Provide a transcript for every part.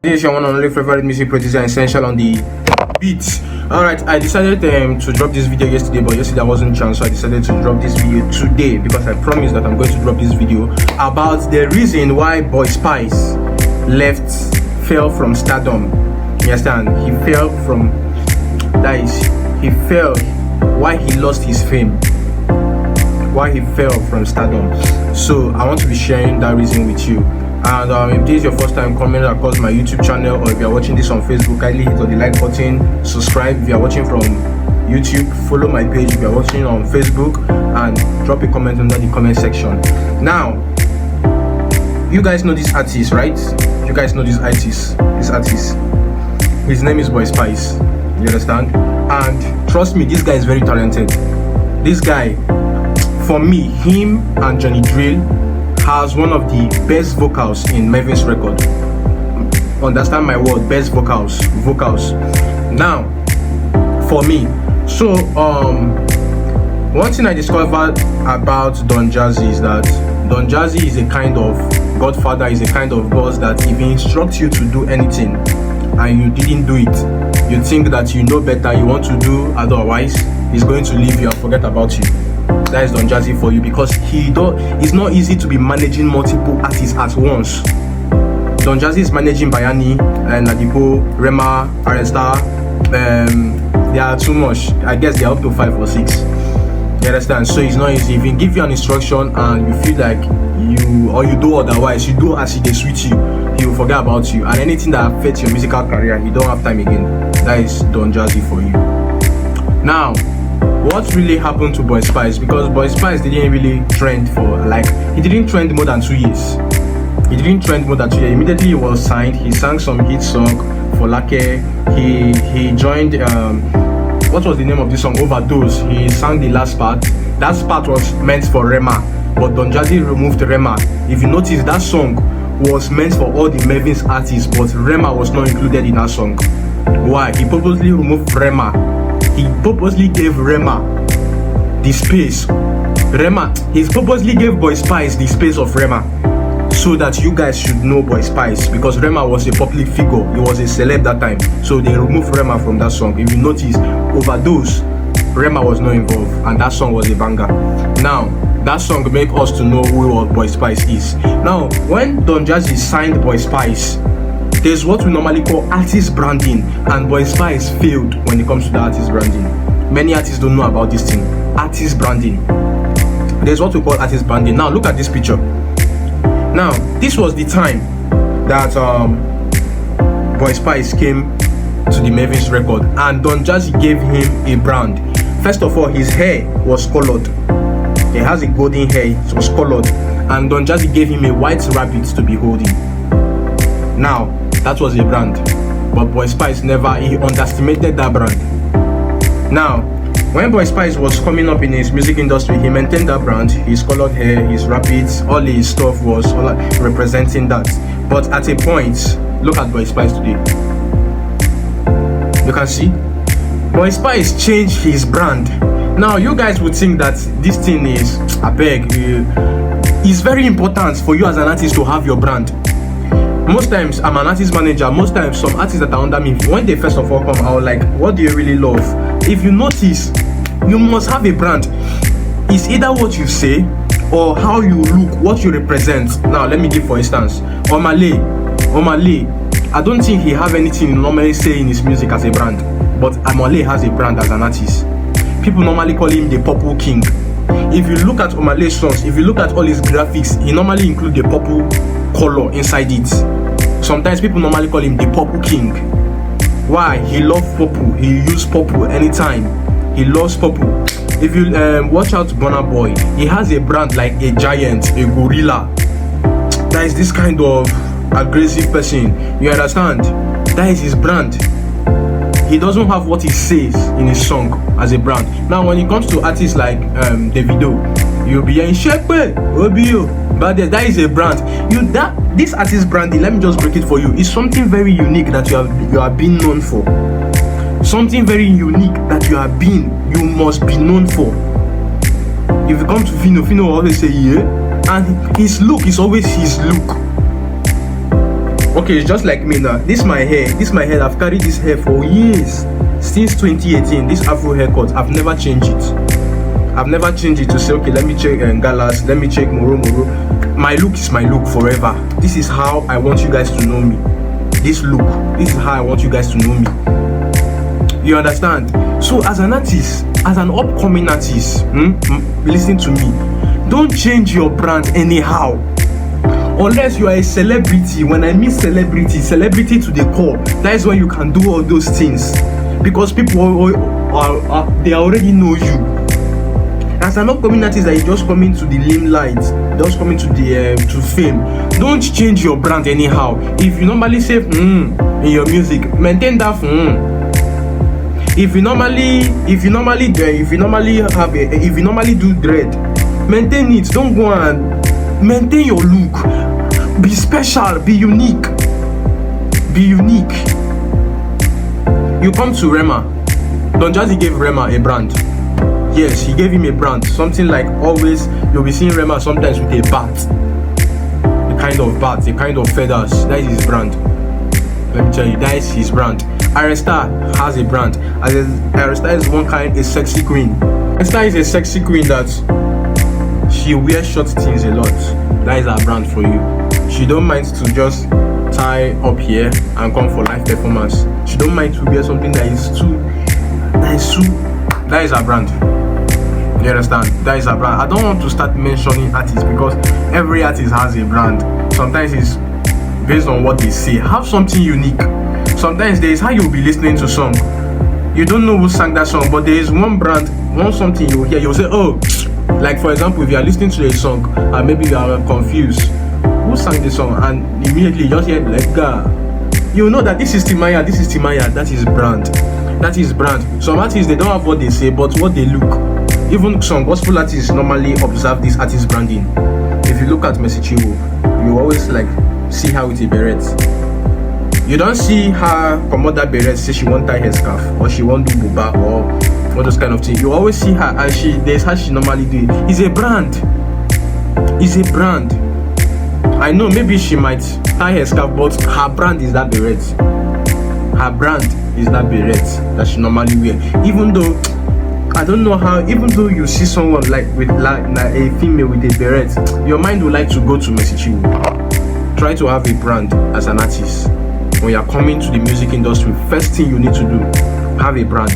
This is your one and only favorite music producer, Essential on the beats. Alright, I decided to drop this video yesterday, but yesterday I wasn't chance, so I decided to drop this video today because I promised that I'm going to drop this video about the reason why boy Spyce fell from stardom. You understand? He fell from why he lost his fame, why he fell from stardom. So I want to be sharing that reason with you. And if this is your first time coming across my YouTube channel, or if you are watching this on Facebook, kindly hit on the like button, subscribe if you are watching from YouTube, follow my page if you are watching on Facebook, and drop a comment under the comment section. Now, you guys know this artist, right? You guys know this artist. His name is Boy Spyce. You understand? And trust me, this guy is very talented. This guy, for me, him and Johnny Drill has one of the best vocals in Maven's record. Understand my word, best vocals. Now, for me, so one thing I discovered about Don Jazzy is that Don Jazzy is a kind of godfather, is a kind of boss that if he instructs you to do anything and you didn't do it, you think that you know better, you want to do otherwise, he's going to leave you and forget about you. That is Don Jazzy for you, because it's not easy to be managing multiple artists at once. Don Jazzy is managing Bayani and Adipo, Rema, Aresta. They are too much. I guess they are up to 5 or 6. You understand? So it's not easy. If he give you an instruction and you feel like you do otherwise, you do as he suits you, he will forget about you. And anything that affects your musical career, you don't have time again. That is Don Jazzy for you. Now, what really happened to Boy Spyce? Because Boy Spyce didn't really trend he didn't trend more than 2 years. Immediately he was signed. He sang some hit song for Lake. He joined what was the name of this song? Overdose. He sang the last part. That part was meant for Rema, but Don Jazzy removed Rema. If you notice, that song was meant for all the Maven's artists, but Rema was not included in that song. Why? He purposely removed Rema. He purposely gave Rema the space. He purposely gave Boy Spyce the space of Rema, so that you guys should know Boy Spyce, because Rema was a public figure. He was a celeb that time. So they removed Rema from that song. If you notice, Overdose, Rema was not involved, and that song was a banger. Now, that song made us to know who Boy Spyce is. Now, when Don Jazzy signed Boy Spyce, there's what we normally call artist branding, and Boy Spyce failed when it comes to the artist branding. Many artists don't know about this thing. Artist branding. There's what we call artist branding. Now look at this picture. Now this was the time that Boy Spyce came to the Maven's record, and Don Jazzy gave him a brand. First of all, his hair was colored. He has a golden hair, it was colored, and Don Jazzy gave him a white rabbit to be holding. Now, that was a brand, but Boy Spyce he underestimated that brand. Now, when Boy Spyce was coming up in his music industry, he maintained that brand. His colored hair, his rabbits, all his stuff was all representing that. But at a point, look at Boy Spyce today. You can see Boy Spyce changed his brand. Now, you guys would think that this thing is it's very important for you as an artist to have your brand. Most times, I'm an artist manager. Most times, some artists that are under me, when they first of all come out, like, what do you really love? If you notice, you must have a brand. It's either what you say or how you look, what you represent. Now, let me give for instance, Omale. I don't think he have anything he normally say in his music as a brand, but Omale has a brand as an artist. People normally call him the Purple King. If you look at Omale's songs, if you look at all his graphics, he normally include the purple color inside it. Sometimes people normally call him the Purple King. Why? He loves purple. He uses purple anytime. He loves purple. If you watch out Burna Boy, he has a brand like a giant, a gorilla. That is this kind of aggressive person. You understand? That is his brand. He doesn't have what he says in his song as a brand. Now, when it comes to artists like Davido, you'll be in Shekwe, Obio, but that is a brand. This artist branding, let me just break it for you, is something very unique that you are being known for. Something very unique that you must be known for. If you come to Fino will always say yeah, and his look is always his look. Okay, it's just like me now. This my hair. I've carried this hair for years, since 2018. This Afro haircut, I've never changed it. I've never changed it to say, okay, let me check Galas, let me check Moro. My look is my look forever. This is how I want you guys to know me. This is how I want you guys to know me. You understand? So as an artist, as an upcoming artist, listen to me. Don't change your brand anyhow. Unless you are a celebrity. When I mean celebrity to the core, that is when you can do all those things. Because people they already know you. As an upcoming artist that is just coming to the limelight, just coming to the to fame, don't change your brand anyhow. If you normally say in your music, maintain that If you normally do dread, maintain it. Don't go and maintain your look. Be special, be unique. Be unique. You come to Rema. Don Jazzy gave Rema a brand. Yes, he gave him a brand. Something like always, you'll be seeing Rema sometimes with a bat. The kind of bat, the kind of feathers. That is his brand. Let me tell you, that is his brand. Aresta has a brand. Aresta is one kind, a sexy queen. Aresta is a sexy queen that she wears short things a lot. That is her brand for you. She don't mind to just tie up here and come for live performance. She don't mind to wear something that is her brand. You understand? That is her brand. I don't want to start mentioning artists because every artist has a brand. Sometimes it's based on what they say. Have something unique. Sometimes there is how you'll be listening to song. You don't know who sang that song, but there is one brand, one something you hear, you'll say, oh, like for example, if you are listening to a song and maybe you are confused, who sang the song? And immediately you just hear like you know that this is Timaya, that is brand. That is brand. Some artists, they don't have what they say, but what they look. Even some gospel artists normally observe this artist branding. If you look at Mercy Chinwo, you always like see her with a beret. You don't see her promote that beret, say she won't tie her scarf or she won't do buba or all those kind of things. You always see her and there's how she normally do it. It's a brand. It's a brand. I know maybe she might tie her scarf, but her brand is that beret. Her brand is that beret that she normally wear. Even though I don't know how, even though you see someone like with like a female with a beret, your mind would like to go to Mercy Chinwo. Try to have a brand as an artist. When you're coming to the music industry, first thing you need to do, have a brand.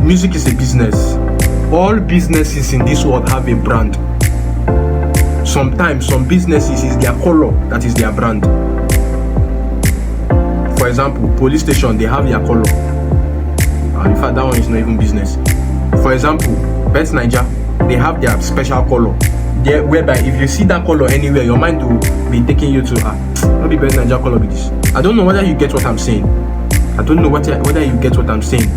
Music is a business. All businesses in this world have a brand. Sometimes some businesses is their color that is their brand. For example, police station, they have their color. In fact, that one is not even business. For example, Bet Naija, they have their special color. Whereby if you see that color anywhere, your mind will be taking you to maybe Bet Naija color be this. I don't know whether you get what I'm saying. I don't know whether you get what I'm saying.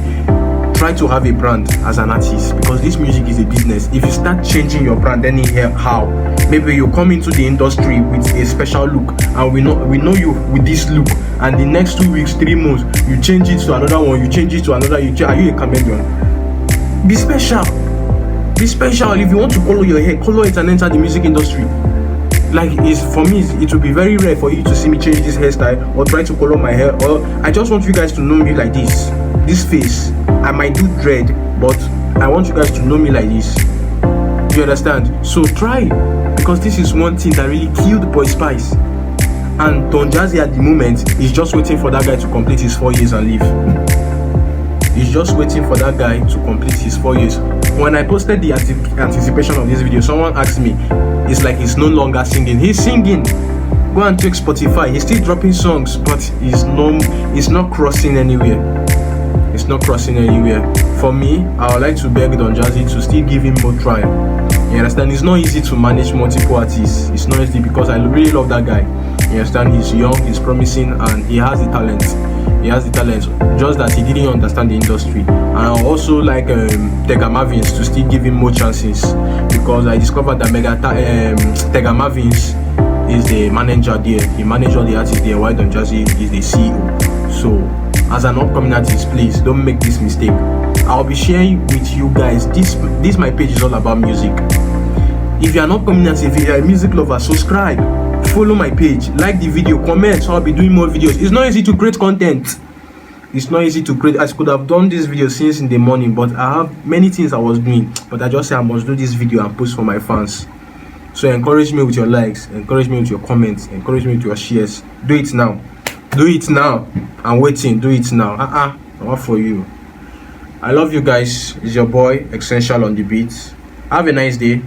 Try to have a brand as an artist because this music is a business. If you start changing your brand anyhow, maybe you come into the industry with a special look and we know you with this look, and the next 2 weeks, 3 months, you change it to another one, you change it to another, are you a chameleon? Be special. Be special. If you want to color your hair, color it and enter the music industry. Like for me, it will be very rare for you to see me change this hairstyle or try to color my hair. Or I just want you guys to know me like this face. I might do dread, but I want you guys to know me like this. You understand? So try, because this is one thing that really killed Boy Spyce. And Don Jazzy at the moment is just waiting for that guy to complete his 4 years and leave. He's just waiting for that guy to complete his 4 years. When I posted the anticipation of this video, someone asked me, it's like he's no longer singing. He's singing. Go and check Spotify. He's still dropping songs, but he's not crossing anywhere. It's not crossing anywhere. For me, I would like to beg Don Jazzy to still give him more trial. You understand? It's not easy to manage multiple artists. It's not easy because I really love that guy. You understand? He's young, he's promising, and he has the talent. He has the talent, just that he didn't understand the industry. And I also like Tega Marvins to still give him more chances, because I discovered that Tega Marvins is the manager there. He manages all the artists there, while Don Jazzy is the CEO. So as an upcoming artist, please don't make this mistake. I'll be sharing with you guys this my page is all about music. If you're an upcoming artist, if you're a music lover, subscribe. follow my page, like the video, comment, so I'll be doing more videos. It's not easy to create content. It's not easy to create. I could have done this video since in the morning, but I have many things I was doing, but I just say I must do this video and post for my fans. So encourage me with your likes, encourage me with your comments, encourage me with your shares. Do it now. Do it now. I'm waiting. Do it now. What for you? I love you guys. It's your boy XCENTIAL on the beat. Have a nice day.